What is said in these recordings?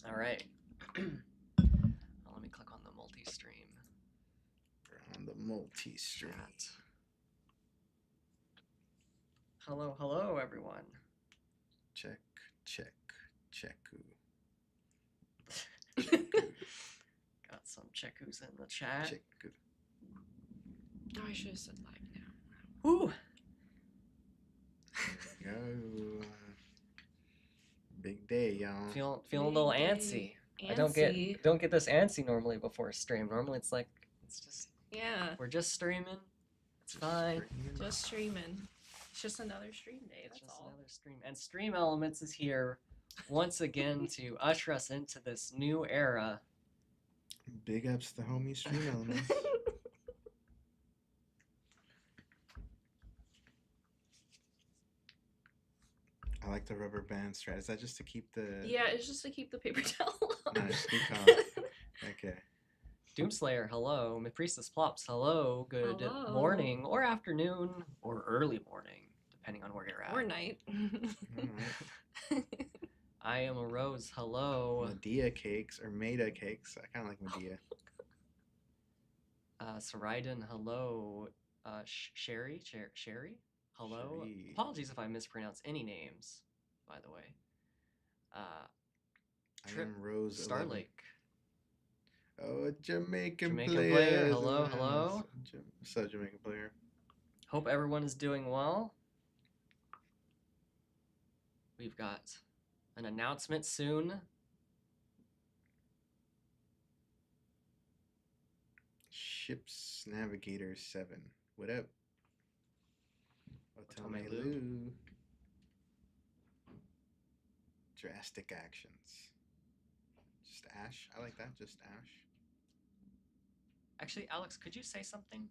All right. Let me click on the multi-stream. On the multi-stream. Chat. Hello, hello, everyone. Check. Got some checkus in the chat. Check. Oh, I should have said live now. Woo! Go. Big day, y'all. Feeling a little Big antsy. day. I don't get this antsy normally before a stream. Normally it's just we're just streaming. It's fine. Just streaming. It's just another stream day. It's That's just all. another stream. And Stream Elements is here once again to usher us into this new era. Big ups to homie Stream Elements. I like the rubber band strat. Is that just to keep the... Yeah, it's just to keep the paper towel. Nice, good call. Okay. Doomslayer, hello. Priestess Plops, hello. Good Hello. morning or afternoon or early morning, depending on where you're at. Or night. Alright. I am a Rose, hello. Medea cakes or Maida cakes. I kind of like Medea. Saraiden, hello. Sherry, hello. Sherry. Apologies if I mispronounce any names, by the way. I Trip am Rose 11. Starlake. Oh, a Jamaican Jamaican player. player, hello, hello. What's up, Jamaican player? Hope everyone is doing well. We've got an announcement soon. Ships Navigator 7. What up? Otome Otome Lu. Lu. Drastic actions. Just Ash. I like that. Just Ash. Actually, Alex, could you say something,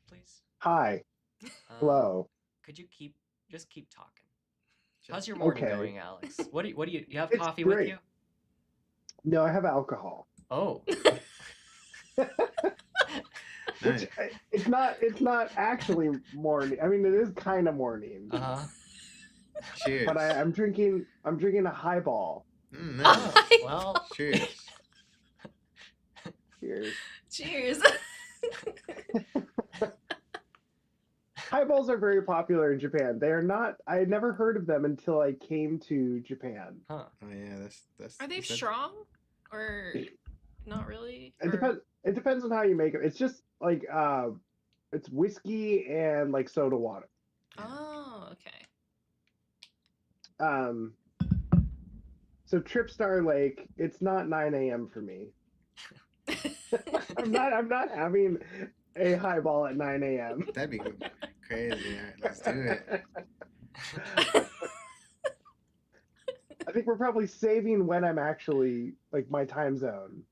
please? Hi. Um, Hello. Could you keep talking? Just How's your morning Okay. going, Alex? What do you have It's coffee with great. you? No, I have alcohol. Oh. Nice. It's not actually morning. I mean, it is kind of morning. Uh-huh. Cheers. But I'm drinking a highball. Nice. Well, Cheers. Cheers. Cheers. Highballs are very popular in Japan. They are not. I had never heard of them until I came to Japan. huh. Oh yeah, that's. Are they is that- strong? Or not really? It depends. It depends on how you make it. It's just like it's whiskey and like soda water. Oh, okay. So Tripstar Lake, it's not 9 a.m. for me. I'm not having a highball at 9 a.m. That'd be crazy. All right, let's do it. I think we're probably saving when I'm actually like my time zone,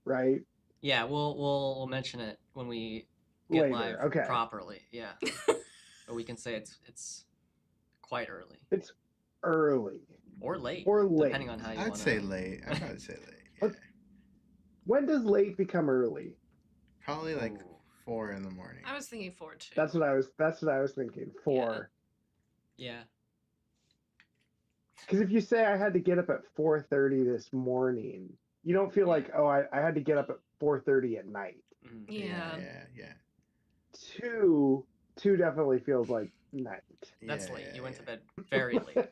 right? Yeah, we'll mention it when we get Later, live okay. properly. Yeah. But we can say it's quite early It's early or late, or late. depending on how you I'd want say late. I'd probably say late. Yeah. Let's- When does late become early? Probably like Ooh. 4 in the morning. I was thinking 4 too. That's what I was thinking. 4. Yeah. Because if you say I had to get up at 4:30 this morning, you don't feel like, oh, I had to get up at 4:30 at night. Mhm. Yeah. Yeah. 2 definitely feels like night. That's Yeah, late. You went to yeah. bed very late.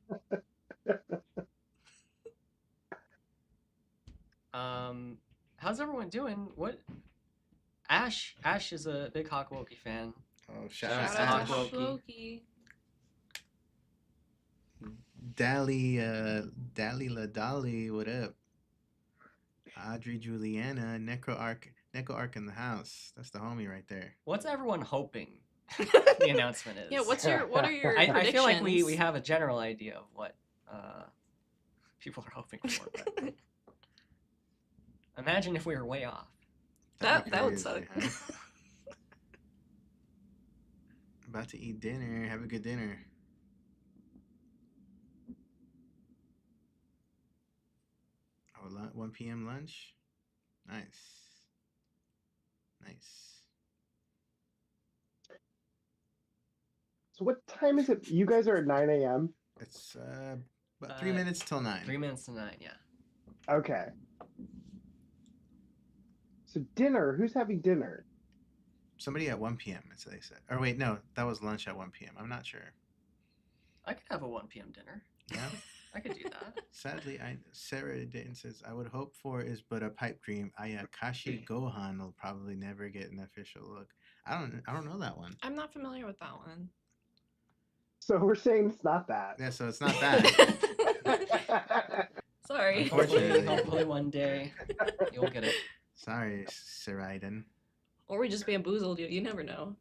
How's everyone doing? What? Ash is a big Hawkwoki fan. Oh, Shout shout out out to to Hawk Ash. Loki. Loki. Dally La Dolly, what up? Audrey Juliana, Necro Arc in the house. That's the homie right there. What's everyone hoping the announcement is? Yeah, what are your I predictions? feel like we have a general idea of what people are hoping for. But imagine if we were way off. That That'd be would suck. crazy, huh? About to eat dinner. Have a good dinner. Oh, 1 p.m. lunch? Nice. So what time is it? You guys are at 9 a.m. It's about 3 minutes till 9. 3 minutes to 9, yeah. Okay. So dinner. Who's having dinner? Somebody at 1 p.m. So they said. Or wait, no, that was lunch at 1 p.m. I'm not sure. I could have a 1 p.m. dinner. Yeah. I could do that. Sadly, Sarah Dayton says, I would hope for is but a pipe dream. Ayakashi Gohan will probably never get an official look. I don't know that one. I'm not familiar with that one. So we're saying it's not that. Yeah, so it's not that. Sorry. Unfortunately. Hopefully one day you'll get it. Sorry, Saraiden. Or we just bamboozled you. You never know.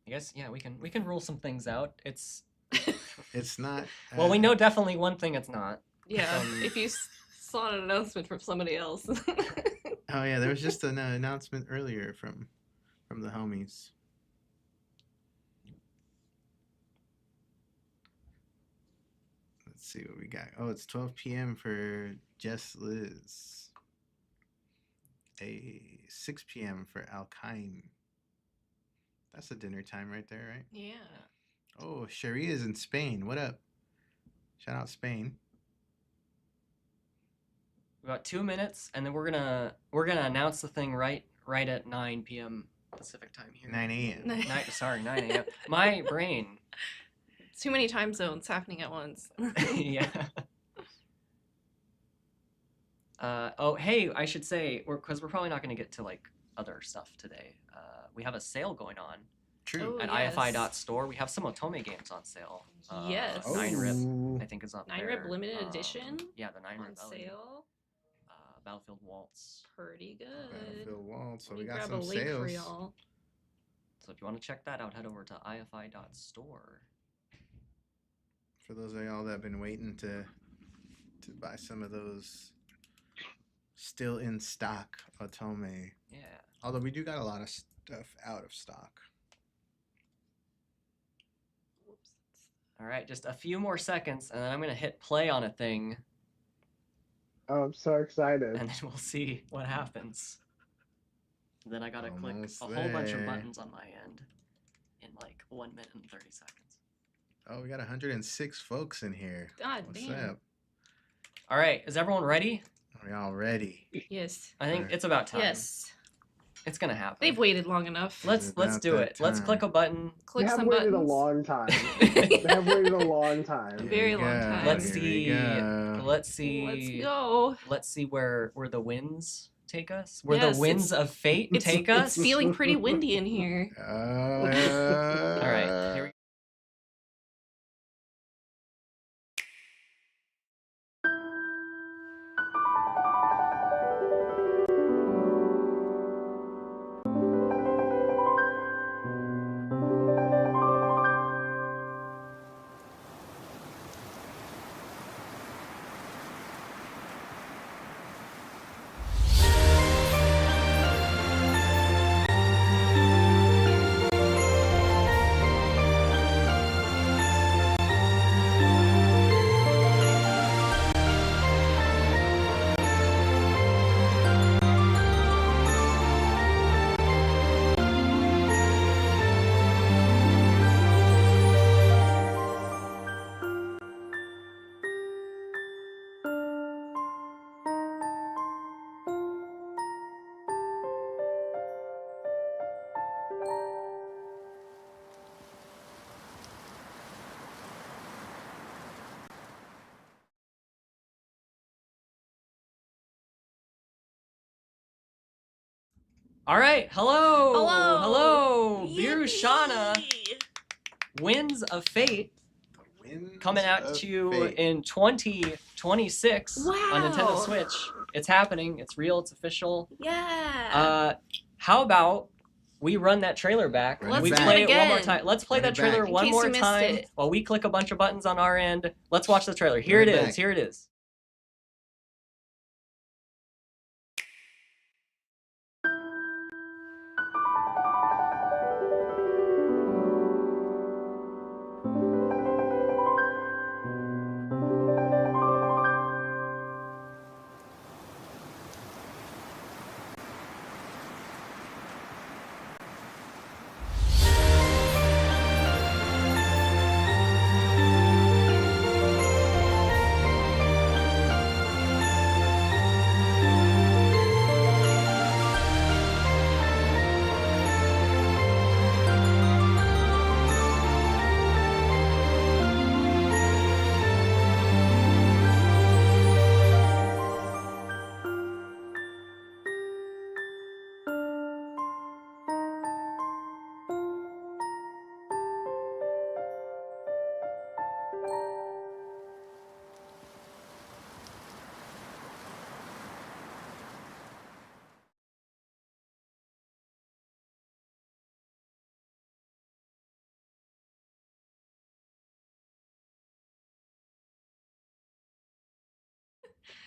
I guess yeah, we can rule some things out. It's not. well, we know definitely one thing it's not. Yeah, if you saw an announcement from somebody else. Oh yeah, there was just an announcement earlier from the homies. Let's see what we got. Oh, it's 12 p.m. for Jess Liz. 6 p.m. for Alkine. That's a dinner time right there, right? Yeah. Oh, Cherie is in Spain. What up? Shout out Spain. About 2 minutes, and then we're gonna announce the thing right at 9 p.m. Pacific time here. 9 a.m. 9 a.m. My brain. Too many time zones happening at once. Yeah. Oh, hey, I should say, because we're probably not going to get to like other stuff today. We have a sale going on True. Oh, at yes. IFI.store. We have some otome games on sale. Yes. 9RIP, I think, is up 9RIP there. limited edition. Yeah, the 9RIP On sale. Battlefield Waltz. Pretty good. Battlefield Waltz. So Let we me got grab some a link sales. for y'all. So if you want to check that out, head over to IFI.store. For those of y'all that have been waiting to buy some of those still in stock otome. Yeah. Although we do got a lot of stuff out of stock. Whoops. All right, just a few more seconds, and then I'm going to hit play on a thing, Oh, I'm so excited. and then we'll see what happens. Then I got to click Almost a whole bunch of there. buttons on my end in like 1 minute and 30 seconds. Oh, we got 106 folks in here. God What's damn. up? All right, is everyone ready? Are y'all ready? Yes. I think Alright. it's about time. Yes. It's going to happen. They've waited long enough. Let's about do that it. Let's time. click a button. Click they have some waited buttons. a long time. They have waited a long time. Here Very we long go, time. Let's here we see. go. Let's see. Let's go. Let's see where the winds take us. Where Yes, the winds of fate take us. It's feeling pretty windy in here. All right. Here we All right. Hello. Hello. Birushana. Yay. Winds of Fate Winds coming out of to you Fate. in 2026 on Nintendo Wow. Switch. It's happening. It's real. It's official. Yeah. How about we run that trailer back? Run we it back. play it one more Again. time. Let's play Run that it back. trailer In one case more you missed time it. while we click a bunch of buttons on our end. Let's watch the trailer. Here Run it it is. back. Here it is.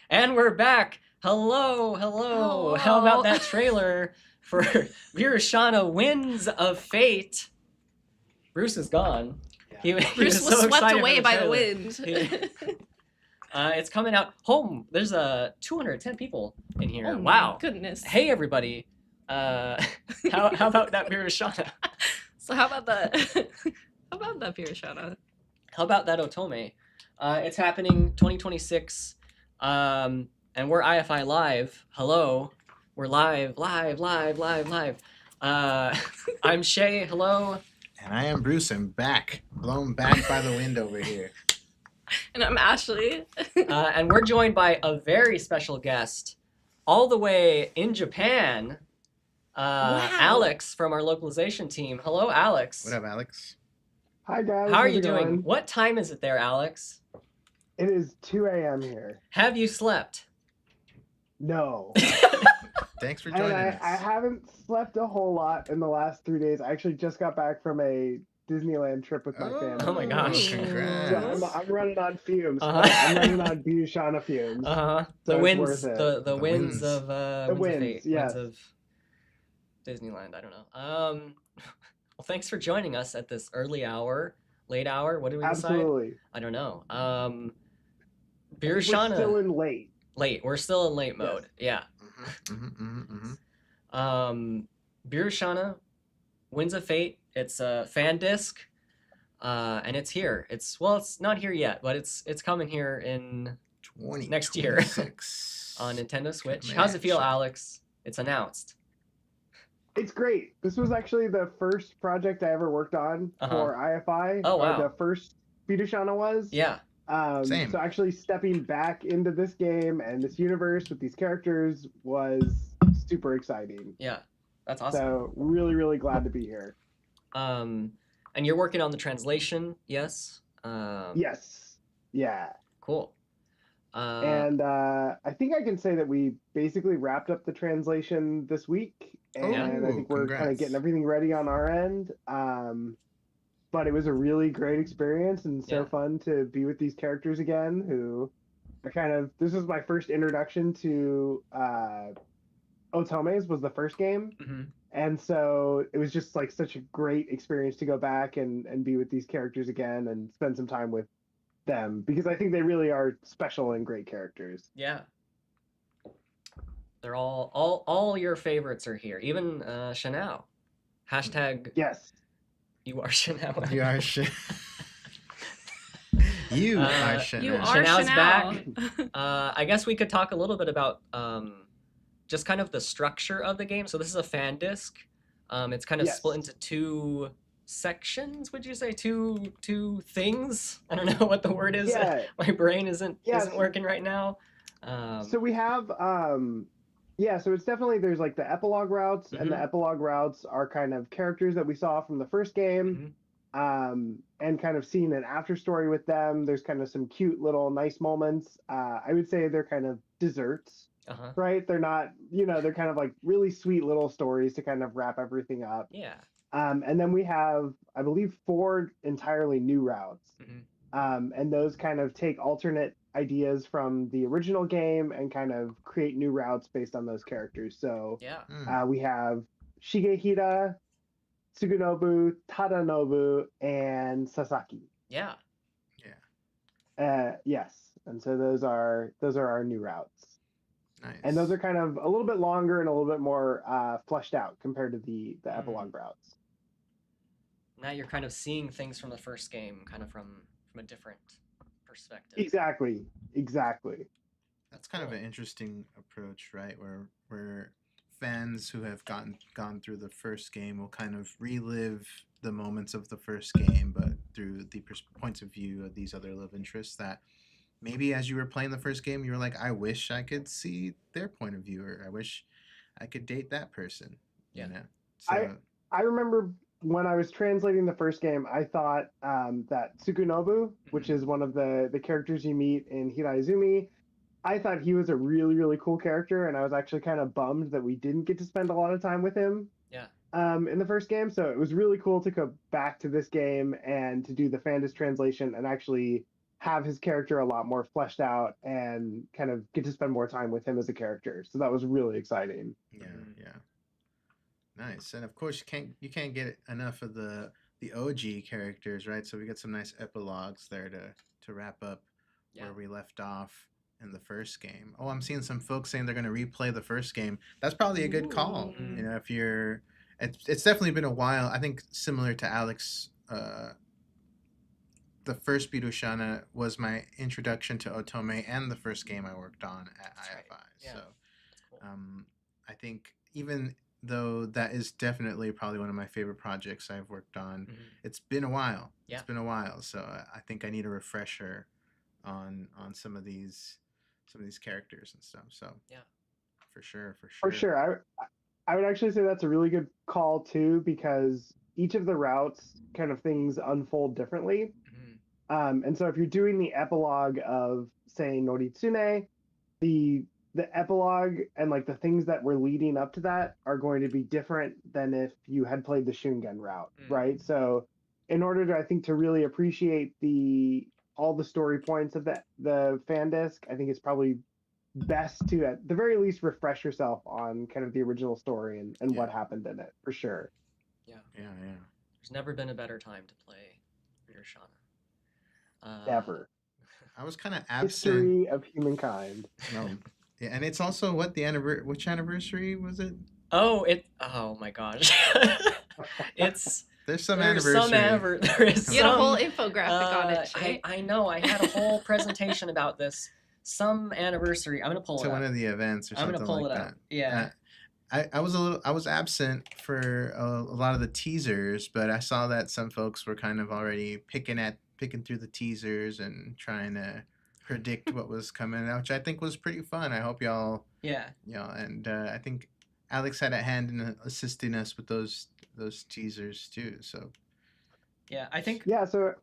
And we're back. Hello, hello. How about that trailer for Birushana Winds of Fate? Bruce is gone. He Bruce was so swept excited for away the by the trailer. wind. It's coming out home. There's 210 people in here. Oh Wow. my goodness. Hey everybody. How about that Birushana? So how about that? How about that, Birushana? How about that otome? It's happening 2026, and we're IFI live. Hello, we're live. I'm Shay. Hello. And I am Bruce. I'm back, blown back by the wind over here. And I'm Ashley. And we're joined by a very special guest, all the way in Japan. Wow. Alex from our localization team. Hello, Alex. What up, Alex? Hi guys. How are how's you it doing? going? What time is it there, Alex? It is 2 a.m. here. Have you slept? No. Thanks for And joining I us. haven't slept a whole lot in the last 3 days. I actually just got back from a Disneyland trip with my family. Oh my gosh. Congrats. So I'm running on fumes. Uh-huh. I'm running on Birushana fumes. Uh-huh. So The it's winds, worth it. the The winds winds. of The winds of winds, fate, yes. winds of Disneyland. I don't know. Well, thanks for joining us at this early hour, late hour. What did we decide? Absolutely. I don't know. We're still Birushana, in late. late. We're still in late Yes. mode. Yeah. Birushana, Winds of Fate. It's a fan disc, and it's here. It's not here yet, but it's coming here in next year 2026. on Nintendo Switch. Coming How's it at feel, ya. Alex? It's announced. It's great. This was actually the first project I ever worked on for IFI. Oh, or wow. The first Birushana was. Yeah. Same. So actually stepping back into this game and this universe with these characters was super exciting. Yeah. That's awesome. So really, really glad to be here. And you're working on the translation, yes? Yes. Yeah. Cool. And I think I can say that we basically wrapped up the translation this week. And I think we're kind of congrats. getting everything ready on our end. But it was a really great experience and so Yeah. fun to be with these characters again who are this was my first introduction to Otomes was the first game. Mm-hmm. And so it was just like such a great experience to go back and be with these characters again and spend some time with them because I think they really are special and great characters. Yeah. They're all your favorites are here. Even Chanel. Hashtag Yes. you are Chanel. You are shit. You are shit. You now. are Chanel's Chanel. back. I guess we could talk a little bit about just kind of the structure of the game. So this is a fan disc. It's kind of Yes. split into two sections. Would you say two things? I don't know what the word is. Yeah. My brain isn't Yes. working right now. So we have so it's definitely there's like the epilogue routes and the Mhm. epilogue routes are kind of characters that we saw from the first game. And kind of seeing an after story with them. There's kind of some cute little nice moments. I would say they're kind of desserts, Uh-huh. right? They're not, they're kind of like really sweet little stories to kind of wrap everything up. Yeah. And then we have, I believe, 4 entirely new routes. Mhm. And those kind of take alternate ideas from the original game and kind of create new routes based on those characters. So Yeah. we have Shigehira, Tsugunobu, Tadanobu, and Sasaki. Yeah. Yes, and so those are our new routes, Nice. and those are kind of a little bit longer and a little bit more fleshed out compared to the Mm. epilogue routes. Now you're kind of seeing things from the first game, kind of from a different perspective. Exactly. That's kind of an interesting approach, right? Where fans who have gone through the first game will kind of relive the moments of the first game, but through the points of view of these other love interests that maybe as you were playing the first game, you were like, I wish I could see their point of view, or I wish I could date that person. Yeah. You know? So, I remember when I was translating the first game, I thought that Tsukunobu, which is one of the characters you meet in Hiraizumi, I thought he was a really, really cool character, and I was actually kind of bummed that we didn't get to spend a lot of time with him. Yeah. In the first game, so it was really cool to go back to this game and to do the Fandis translation and actually have his character a lot more fleshed out and kind of get to spend more time with him as a character. So that was really exciting. Yeah, Mhm. yeah. Nice. And of course you can't get enough of the OG characters, right? So we get some nice epilogues there to wrap up Yeah. where we left off in the first game. Oh, I'm seeing some folks saying they're going to replay the first game. That's probably a good call. Ooh. You know, if you're it's definitely been a while. I think similar to Alex, the first Birushana was my introduction to Otome and the first game I worked on at That's right. IFI. Yeah. So That's cool. I think even though that is definitely probably one of my favorite projects I've worked on, Mhm. it's been a while. Yeah. It's been a while, so I think I need a refresher on some of these characters and stuff. So Yeah. for sure, for For sure. sure. I would actually say that's a really good call too, because each of the routes kind of things unfold differently. Mhm. And so if you're doing the epilogue of, say, Noritsune, the epilogue and like the things that were leading up to that are going to be different than if you had played the Shungen route, Mm. right? So in order to, I think, to really appreciate all the story points of the fan disc, I think it's probably best to at the very least refresh yourself on kind of the original story and Yeah. what happened in it, for sure. Yeah. Yeah, yeah. There's never been a better time to play Birushana. Ever. I was kind of absent. History of humankind. No. Yeah, and it's also what the which anniversary was it? Oh, oh my gosh. It's There's some there's anniversary. there is You had a whole some infographic on it, Shay. I know. I had a whole presentation about this. Some anniversary. I'm gonna pull to it one up. of the events or I'm something gonna pull like it that. up. Yeah. I was absent for a lot of the teasers, but I saw that some folks were kind of already picking through the teasers and trying to predict what was coming out, which I think was pretty fun. I hope y'all, Yeah. and I think Alex had a hand in assisting us with those teasers too. So Yeah. I think. Yeah, so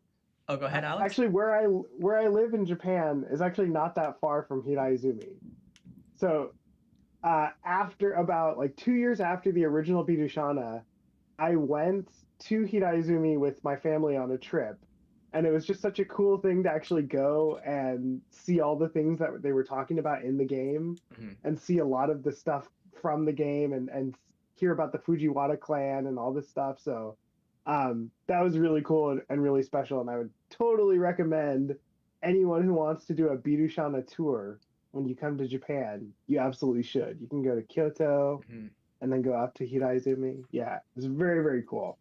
Oh, go ahead, Alex. actually where I live in Japan is actually not that far from Hiraizumi. So after about like 2 years after the original Birushana, I went to Hiraizumi with my family on a trip. And it was just such a cool thing to actually go and see all the things that they were talking about in the game Mhm. and see a lot of the stuff from the game and hear about the Fujiwara clan and all this stuff. So that was really cool and really special. And I would totally recommend anyone who wants to do a Birushana tour when you come to Japan, you absolutely should. You can go to Kyoto Mhm. and then go up to Hiraizumi. Yeah, it's very, very cool.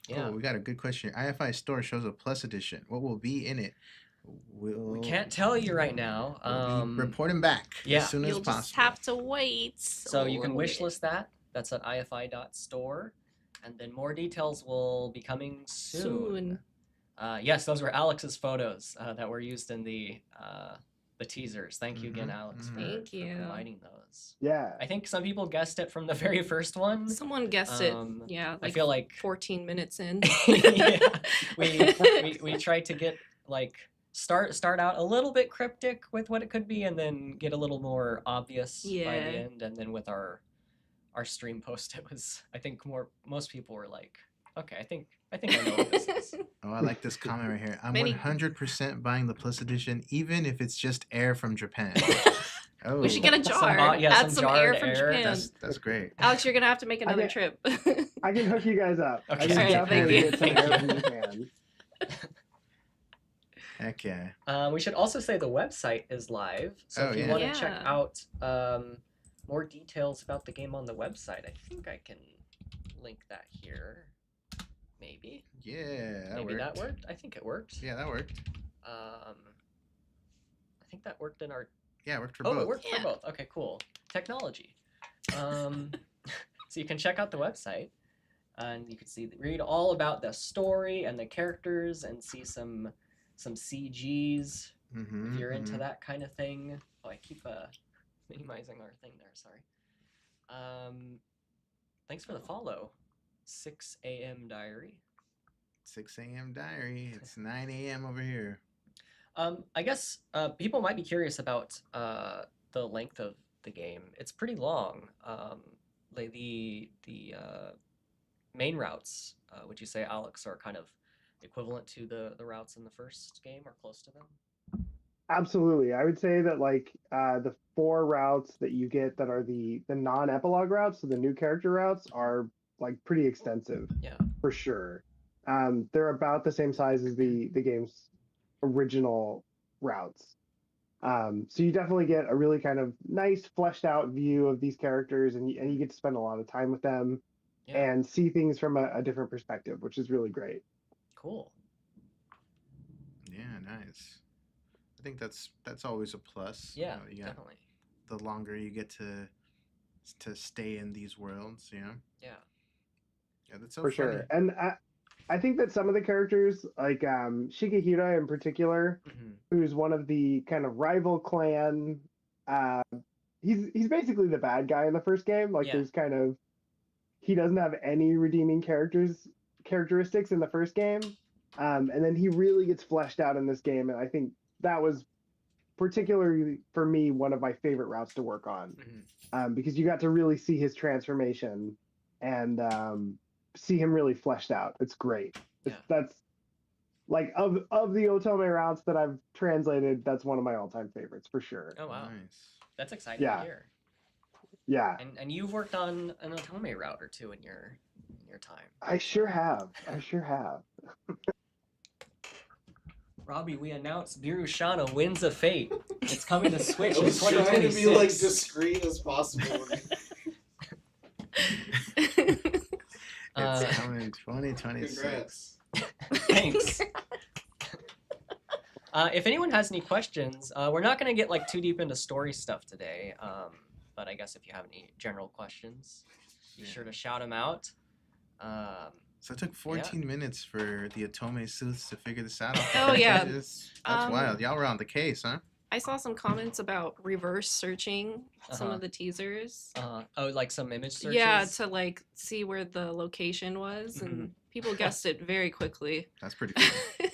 Yeah. oh, we got a good question. IFI store shows a plus edition. What will be in it? We can't tell you right now. We'll be reporting back yeah. as soon You'll as just possible. have to wait. So you a can little wish bit. list that. That's at ifi.store. And then more details will be coming soon. Yes, those were Alex's photos that were used in the teasers. Thank you again, Mhm, Alex, mhm. Thank for you. providing those. Yeah. I think some people guessed it from the very first one. Someone guessed it. Um, Yeah, I like feel like 14 minutes in. yeah, we tried to get like start out a little bit cryptic with what it could be, and then get a little more obvious by the Yeah. end. And then with our stream post, it was I think most people were like, okay, I think I know what this is. Oh, I like this comment right here. I'm Many- 100% buying the plus edition, even if it's just air from Japan. Oh, We should get a Some jar. hot- yeah, Add some some air jarred from air. Japan. that's great. Alex, you're gonna have to make another get- trip. I can hook you guys up. I Okay. can All right, definitely thank get some you. air from Japan. Heck yeah. We should also say the website is live, so Oh, if you yeah. want to check Yeah. out more details about the game on the website, I think I can link that here. Maybe. Yeah, that Maybe worked. that worked. I think it worked. Yeah, that worked. I think that worked in our. Yeah, it worked for Oh, both. it worked Yeah. for both. Okay, cool. Technology. So you can check out the website, and you can read all about the story and the characters, and see some CGs Mm-hmm, if you're into that kind of thing. Oh, I keep minimizing our thing there. Sorry. Thanks for the follow. 6 a.m. diary. 6 a.m. diary. It's 9 a.m. over here. I guess people might be curious about the length of the game. It's pretty long. Like the main routes, would you say, Alex, are kind of equivalent to the routes in the first game or close to them? Absolutely. I would say that like the 4 routes that you get that are the non-epilogue routes, so the new character routes are like pretty extensive Yeah. for sure. They're about the same size as the game's original routes. So you definitely get a really kind of nice fleshed out view of these characters, and you get to spend a lot of time with them Yeah. and see things from a different perspective, which is really great. Cool. Yeah, nice. I think that's always a plus. Yeah, You got definitely. the longer you get to stay in these worlds, Yeah. Yeah, that's so For funny. sure. And I think that some of the characters, like Shigehira in particular, Hmm. who's one of the kind of rival clan, uh, he's basically the bad guy in the first game. Like Yeah. there's kind of he doesn't have any redeeming characteristics in the first game, and then he really gets fleshed out in this game, and I think that was particularly for me one of my favorite routes to work on, because you got to really see his transformation and see him really fleshed out. It's great. Yeah. That's like of the otome routes that I've translated, that's one of my all-time favorites for sure. Oh wow, Nice. that's exciting to Yeah. hear. Yeah, And you've worked on an otome route or two in your time. I sure have. I sure have. Robbie, we announced Birushana Winds of Fate. It's coming to Switch I in was trying to 2026. be like discreet as possible. Uh, It's coming in 2026. Congrats. Thanks. If anyone has any questions, we're not going to get like too deep into story stuff today. But I guess if you have any general questions, be sure to shout them out. So it took 14 minutes for the Otome Sleuths to figure this out. Oh, yeah. That's Um, wild. Y'all were on the case, huh? I saw some comments about reverse searching some Uh-huh. of the teasers. Oh, like some image searches. Yeah, to like see where the location was, and people guessed it very quickly. That's pretty cool.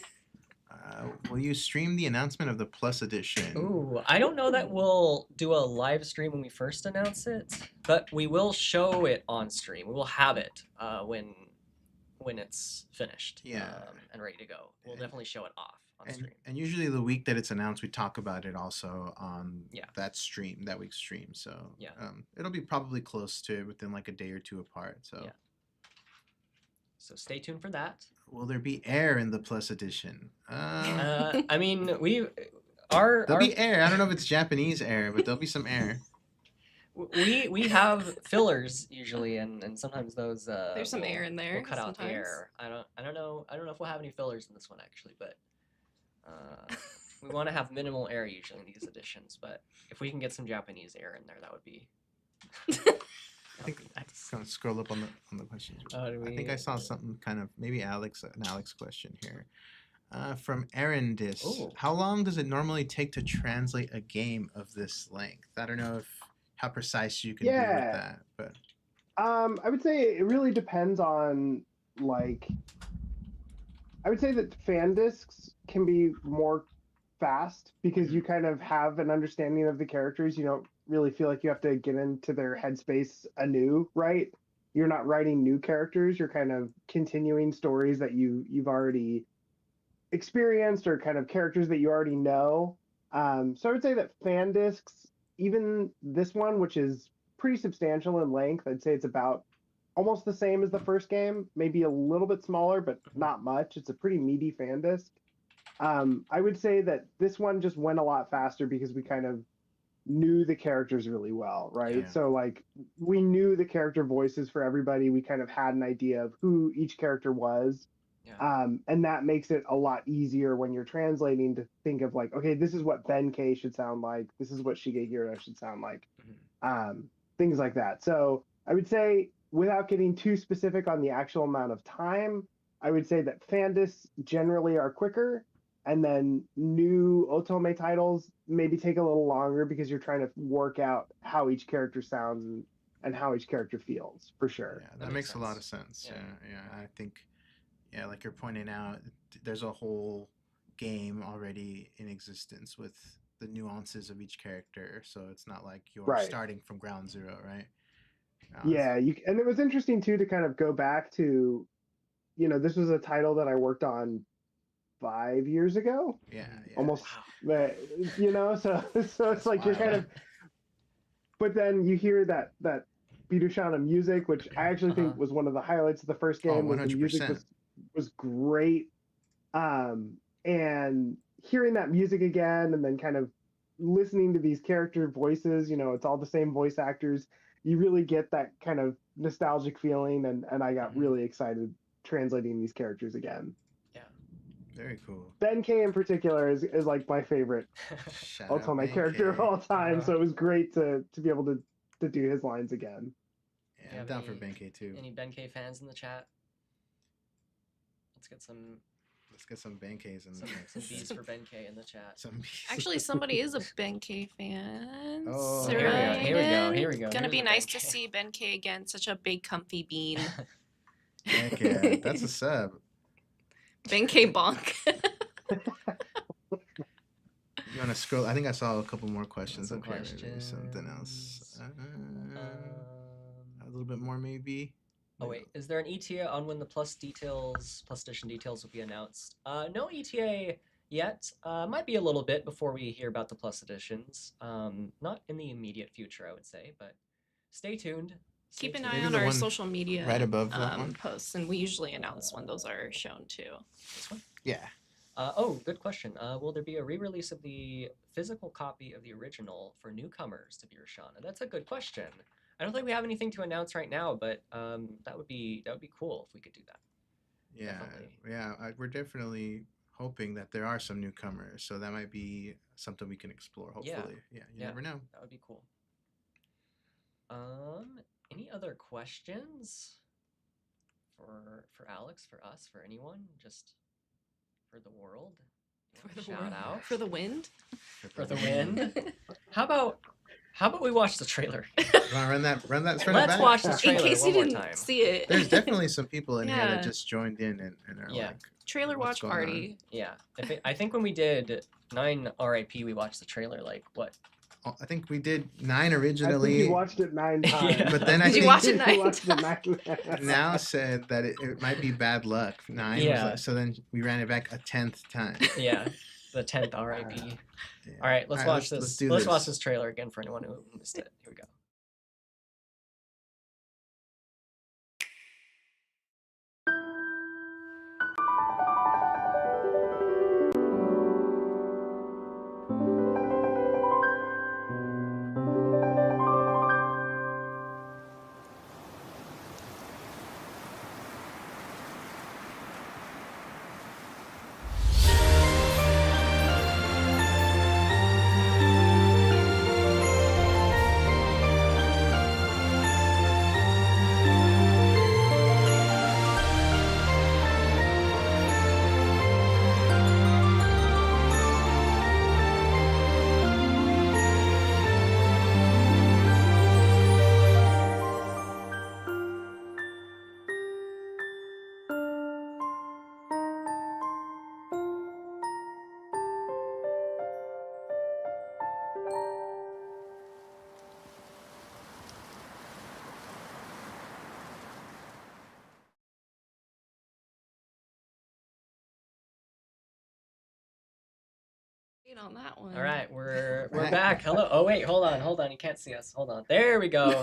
Will you stream the announcement of the Plus Edition? Ooh, I don't know that we'll do a live stream when we first announce it, but we will show it on stream. We will have it when it's finished. Yeah. And ready to go. We'll definitely show it off on stream. And usually the week that it's announced, we talk about it also on Yeah. that week's stream. So Yeah. It'll be probably close to within like a day or two apart. So Yeah. So stay tuned for that. will there be air in the Plus Edition? I mean, there'll be air. I don't know if it's Japanese air, but there'll be some air. we have fillers usually, and sometimes those There's some air in there. We'll cut out the sometimes. air. I don't know if we'll have any fillers in this one actually, but we want to have minimal air usually in these editions. But if we can get some Japanese air in there, that would be. I think nice. Gonna scroll up on the questions. Oh, do I think I we- saw something kind of maybe an Alex question here. From Aaron Dis. Ooh. How long does it normally take to translate a game of this length? I don't know how precise you can be with Yeah. that, but I would say it really depends on like. I would say that fan discs can be more fast because you kind of have an understanding of the characters. You don't really feel like you have to get into their headspace anew, right? You're not writing new characters. You're kind of continuing stories that you've already experienced or kind of characters that you already know. So I would say that fan discs, even this one, which is pretty substantial in length, I'd say it's about almost the same as the first game, maybe a little bit smaller, but not much. It's a pretty meaty fan disc. I would say that this one just went a lot faster because we kind of knew the characters really well, right? Yeah. So like we knew the character voices for everybody. We kind of had an idea of who each character was. Yeah. And that makes it a lot easier when you're translating to think of like, okay, this is what Ben K should sound like. This is what Shigehira should sound like. Things like that. So I would say, without getting too specific on the actual amount of time, I would say that fan discs generally are quicker, and then new otome titles maybe take a little longer because you're trying to work out how each character sounds and how each character feels, for sure. yeah, That that makes makes a lot of sense. sense. Yeah. Yeah. I think, like you're pointing out, there's a whole game already in existence with the nuances of each character, so it's not like you're Right. starting from ground zero, right? Yeah, and it was interesting too to kind of go back to, this was a title that I worked on 5 years ago, Yeah, yeah. almost. Wow. So it's That's like you're kind wild. of. But then you hear that Birushana music, which I actually think was one of the highlights of the first Oh, game. Was the music 100%. was great, and hearing that music again, and then kind of listening to these character voices. It's all the same voice actors. You really get that kind of nostalgic feeling, and I got Mhm. really excited translating these characters again. Very cool. Benkei in particular is like my favorite Shout out otome character of Benkei. all time. Uh-huh. So it was great to be able to do his lines again. Yeah, You I'm have down for any- Benkei too. Any Benkei fans in the chat? Let's get some Let's get some Benkeis in some, the some B's for Benkei in the chat. Some B's. Actually, somebody is a Benkei fan. Oh, here we go, here we go, here we go. Gonna Here's be a nice to Benkei. see Benkei again. Such a big, comfy bean. Heck yeah, that's a sub. Benkei bonk. You want to scroll? I think I saw a couple more questions. Some Okay, maybe something else. A little bit more, maybe. Oh wait, is there an ETA on when the Plus edition details will be announced? No ETA yet. Might be a little bit before we hear about the Plus editions. Not in the immediate future, I would say, but stay tuned. Stay Keep an tuned. eye Maybe on the our one social media right above that one? posts, and we usually announce when those are shown too. This one? Yeah. Oh, good question. Will there be a re-release of the physical copy of the original for newcomers to Birushana? That's a good question. I don't think we have anything to announce right now, but that would be cool if we could do that. Yeah, Definitely. yeah. We're definitely hoping that there are some newcomers, so that might be something we can explore. Yeah. Hopefully, yeah. You Yeah. never know. That would be cool. Any other questions for Alex, for us, for anyone, just for the world? You want to shout out For the wind. for the wind. How about we watch the trailer? You want to run that? Let's run it Let's back. watch the In trailer case one you more didn't time. see it. There's definitely some people in here Yeah. that just joined in and are Yeah. like, Trailer what's watch going on? party. Yeah, I think when we did 9 RIP, we watched the trailer like what? Oh, I think we did 9 I think originally. you watched it 9 times. Yeah. But then I Did you think watch it You 9 watched it times? 9 now said that it might be bad luck. 9 was Yeah. like, so then we ran it back a 10th time. Yeah, the 10th RIP. Yeah. All right, let's All right, watch this. let's do Let's this. watch this trailer again for anyone who missed it. Here we go. Wait on that one. All right, we're back. Back. Hello. Oh wait, hold on. You can't see us. Hold on. There we go.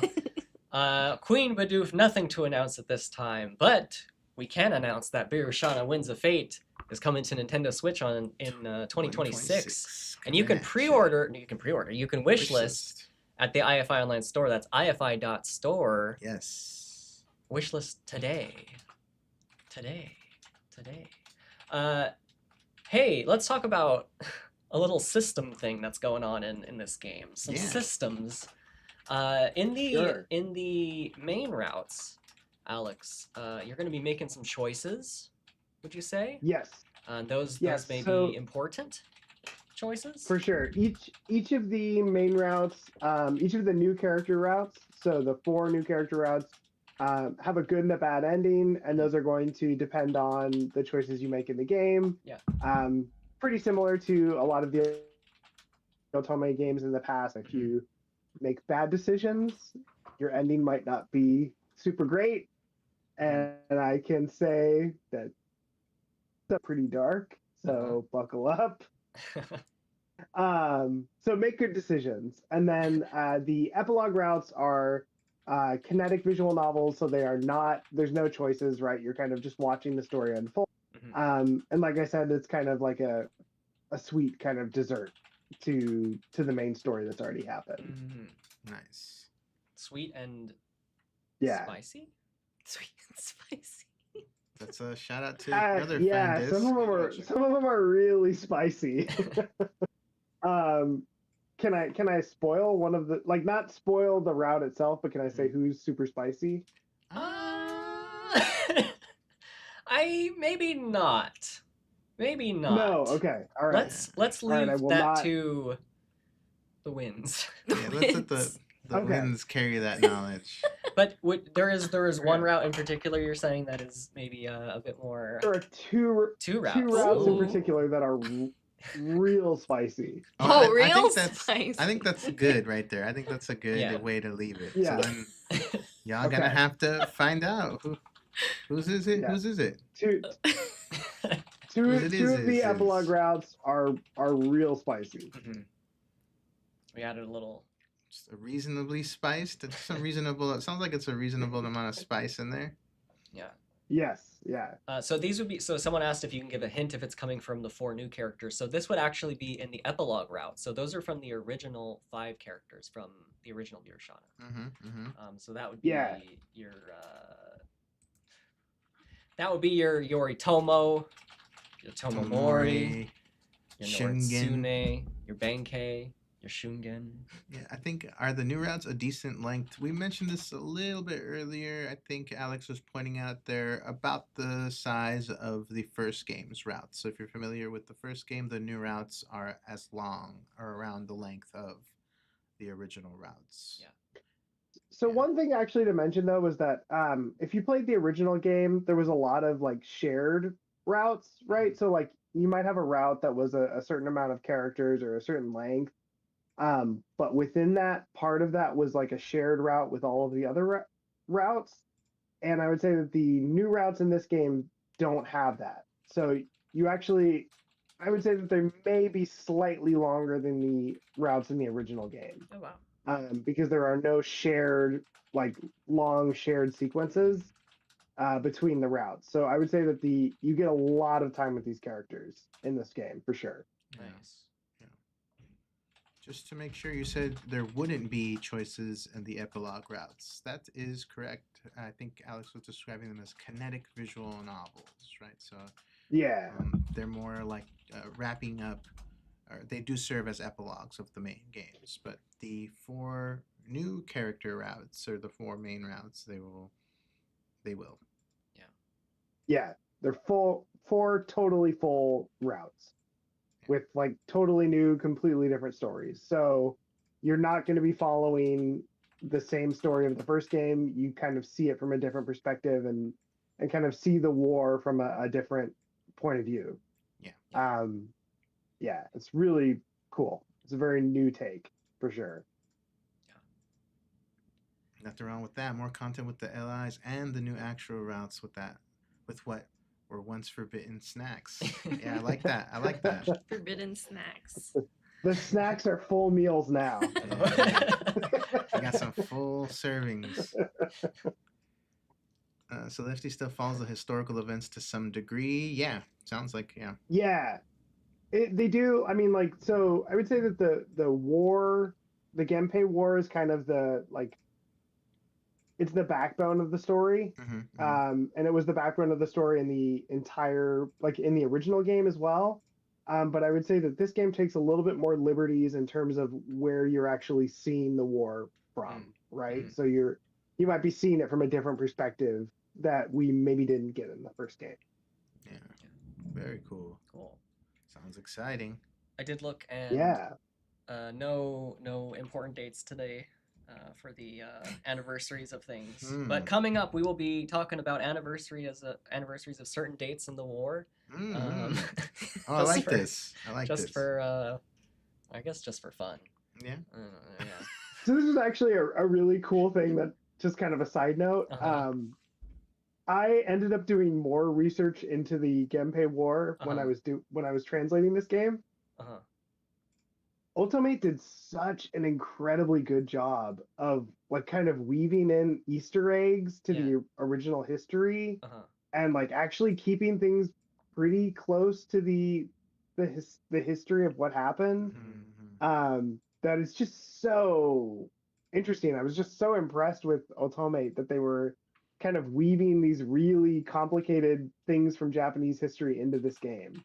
Queen Bidoof, nothing to announce at this time, but we can announce that Birushana Winds of Fate is coming to Nintendo Switch in 2026, and you can pre-order. You can wish list at the IFI online store. That's ifi.store. Yes. Wishlist today. Hey, let's talk about a little system thing that's going on in this game. Some Yeah. systems. In the main routes, Alex, you're going to be making some choices. Would you say? Yes, Those Yes, may so- be important choices. for sure. Each of the main routes, each of the new character routes, so the 4 new character routes, have a good and a bad ending, and those are going to depend on the choices you make in the game. Yeah. Pretty similar to a lot of the otome games in the past. If you make bad decisions, your ending might not be super great. and I can say that it's pretty dark. So buckle up. So make good decisions. And then the epilogue routes are kinetic visual novels, so they are not. There's no choices, right? You're kind of just watching the story unfold. And like I said, it's kind of like a sweet kind of dessert to the main story that's already happened. Nice. Sweet and Yeah. spicy. Sweet and spicy. That's a shout out to your other yeah, friend. some of them are really spicy. Can I spoil one of the, like, not spoil the route itself, but can I say who's super spicy? I maybe not. Maybe not. No. Okay. All right. Let's All right, leave I will that not- to the winds. Yeah, let's let the Okay. winds carry that knowledge. But there is one route in particular you're saying that is maybe a bit more. There are two routes. routes in Ooh. particular that are real spicy. Oh, I real think that's, spicy. I think that's good right there. I think that's a good Yeah. way to leave it. Yeah. So then y'all Okay. gonna have to find out whose is it? Yeah. Whose is it? Two Whose it of the is. epilogue routes are real spicy. We added a little. Just a reasonably spiced. It's a reasonable. It sounds like it's a reasonable amount of spice in there. Yeah. Yes. Yeah. So these would be. So someone asked if you can give a hint if it's coming from the 4 new characters. So this would actually be in the epilogue route. So those are from the original 5 characters from the original Birushana. So that would be Yeah. your. That would be your Itomo, your Tomomori, your Shungen. Noritsune, your Benkei, your Shungen. Yeah, I think are the new routes a decent length. We mentioned this a little bit earlier. I think Alex was pointing out they're about the size of the first game's routes. So if you're familiar with the first game, the new routes are as long or around the length of the original routes. Yeah. So Yeah. one thing actually to mention though was that if you played the original game, there was a lot of like shared routes, right? So like you might have a route that was a certain amount of characters or a certain length, but within that part of that was like a shared route with all of the other routes. And I would say that the new routes in this game don't have that. So you actually, I would say that they may be slightly longer than the routes in the original game. Oh wow. Because there are no shared, like long shared sequences between the routes. So I would say that you get a lot of time with these characters in this game for sure. Nice. Just to make sure, you said there wouldn't be choices in the epilogue routes. That is correct. I think Alex was describing them as kinetic visual novels, right? So Yeah. they're more like wrapping up, or they do serve as epilogues of the main games. But the 4 new character routes, or the 4 main routes, they will. Yeah. They're 4 totally full routes with like totally new, completely different stories. So you're not going to be following the same story of the first game. You kind of see it from a different perspective and kind of see the war from a different point of view. Yeah. Yeah, it's really cool. It's a very new take for sure. Nothing wrong with that. More content with the LIs and the new actual routes with that, with what were once forbidden snacks. Yeah, I like that. I like that. Forbidden snacks. The snacks are full meals now. I got some full servings. So Lefty still follows the historical events to some degree. Yeah, sounds like, yeah. Yeah, they do. I mean, like, so I would say that the war, the Genpei War is kind of the, like, it's the backbone of the story. And it was the backbone of the story in the entire, like, in the original game as well. But I would say that this game takes a little bit more liberties in terms of where you're actually seeing the war from, right? So you might be seeing it from a different perspective that we maybe didn't get in the first game. Yeah, very cool. Cool. Sounds exciting. I did look and Yeah. no important dates today for the anniversaries of things. But coming up, we will be talking about anniversaries of certain dates in the war. Oh, I like this. I like this. Just for, I guess, just for fun. Yeah. Yeah. So this is actually a really cool thing that, just kind of a side note. I ended up doing more research into the Genpei War when Uh-huh. when I was translating this game. Uh-huh. Ultimate did such an incredibly good job of like kind of weaving in Easter eggs to Yeah. the original history Uh-huh. and like actually keeping things pretty close to the history of what happened. That is just so interesting. I was just so impressed with Otome that they were kind of weaving these really complicated things from Japanese history into this game.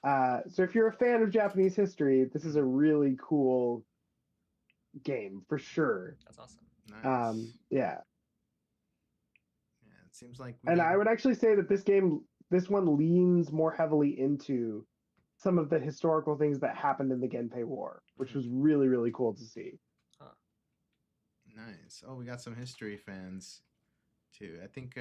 So if you're a fan of Japanese history, this is a really cool game for sure. That's awesome. Nice. Yeah, Yeah, it seems like we and got. I would actually say that this one leans more heavily into some of the historical things that happened in the Genpei War, which was really, really cool to see. Huh. Nice. Oh, we got some history fans too. I think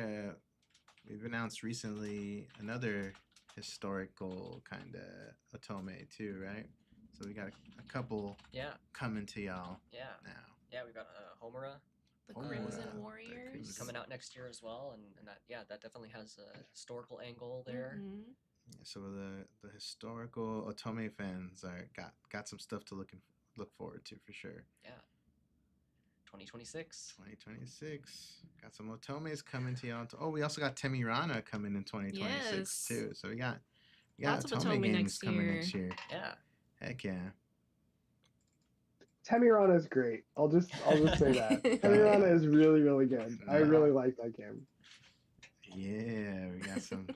we've announced recently another historical kind of otome too, right? So we got a couple Yeah. coming to y'all Yeah. now. Yeah, we've got Homura The Oh, Crimson the Warriors. Crimson- coming out next year as well, and that definitely has a historical angle there. Mhm. Yeah, so the historical otome fans are got some stuff to look forward to for sure. Yeah. 2026. 2026. Got some otomes coming to y'all. Oh, we also got Temirana coming in 2026 Yes. too. So we got Lots of otome otome games next coming year. next year. Yeah. Heck yeah. Temirana is great. I'll just say that. Temirana is really, really good. I really like that game. Yeah, we got some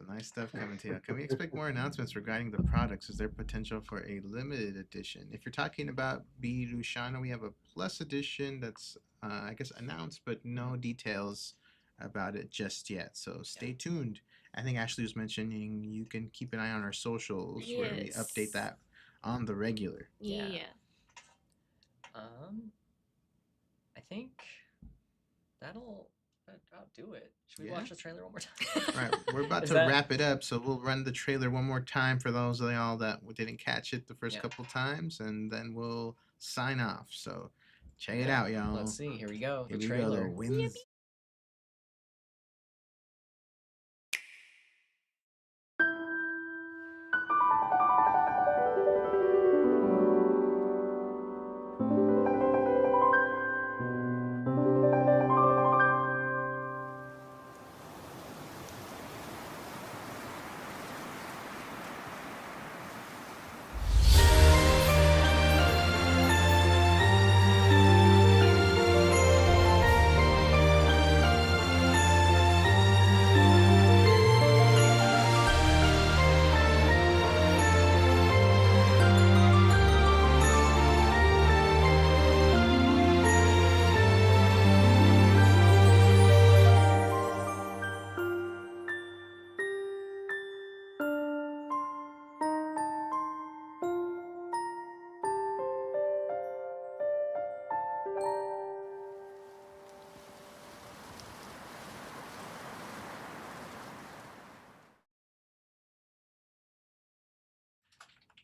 nice stuff coming to you. Can we expect more announcements regarding the products? Is there potential for a limited edition? If you're talking about Birushana, we have a plus edition that's I guess announced, but no details about it just yet. So stay tuned. I think Ashley was mentioning you can keep an eye on our socials where we update Yes. that on the regular. Yeah. Yeah. I think that'll do it. Should we Yeah. watch the trailer one more time? All right, we're about Is to that- wrap it up, so we'll run the trailer one more time for those of y'all that didn't catch it the first Yeah. couple times, and then we'll sign off. So check it Yeah, out, y'all. Let's see. Here we go. Here The we trailer. go. The winds.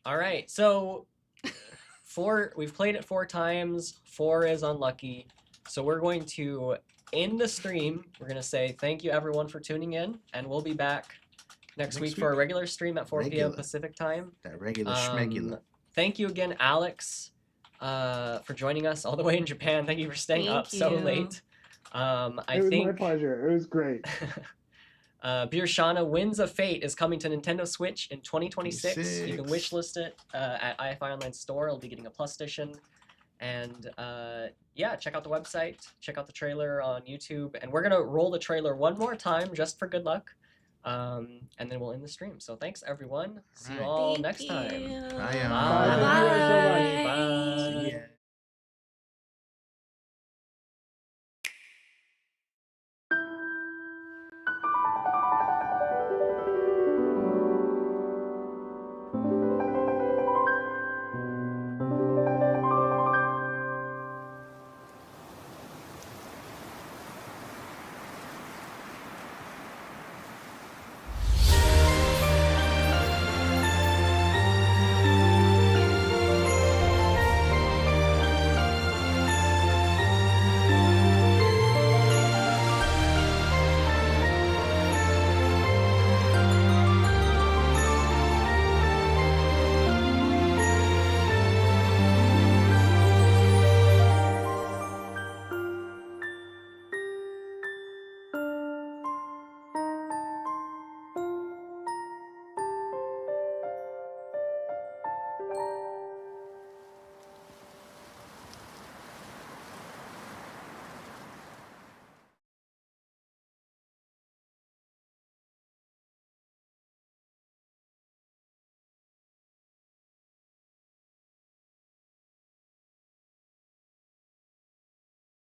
All right. So we've played it 4 times. 4 is unlucky. So we're going to end the stream. We're going to say thank you everyone for tuning in, and we'll be back next week for a regular stream at 4 p.m. Regular. Pacific time. That regular schmegular. Thank you again, Alex, for joining us all the way in Japan. Thank you for staying Thank up so you. late. I It was think my pleasure. It was great. Birushana Winds of Fate is coming to Nintendo Switch in 2026. You can 26. wishlist it at IFI Online Store. It'll be getting a plus edition. And yeah, check out the website, check out the trailer on YouTube, and we're gonna roll the trailer one more time just for good luck, and then we'll end the stream. So thanks everyone. See you Alright. all Thank next time. you. Bye, y'all. Bye. Thank you guys so much. Bye.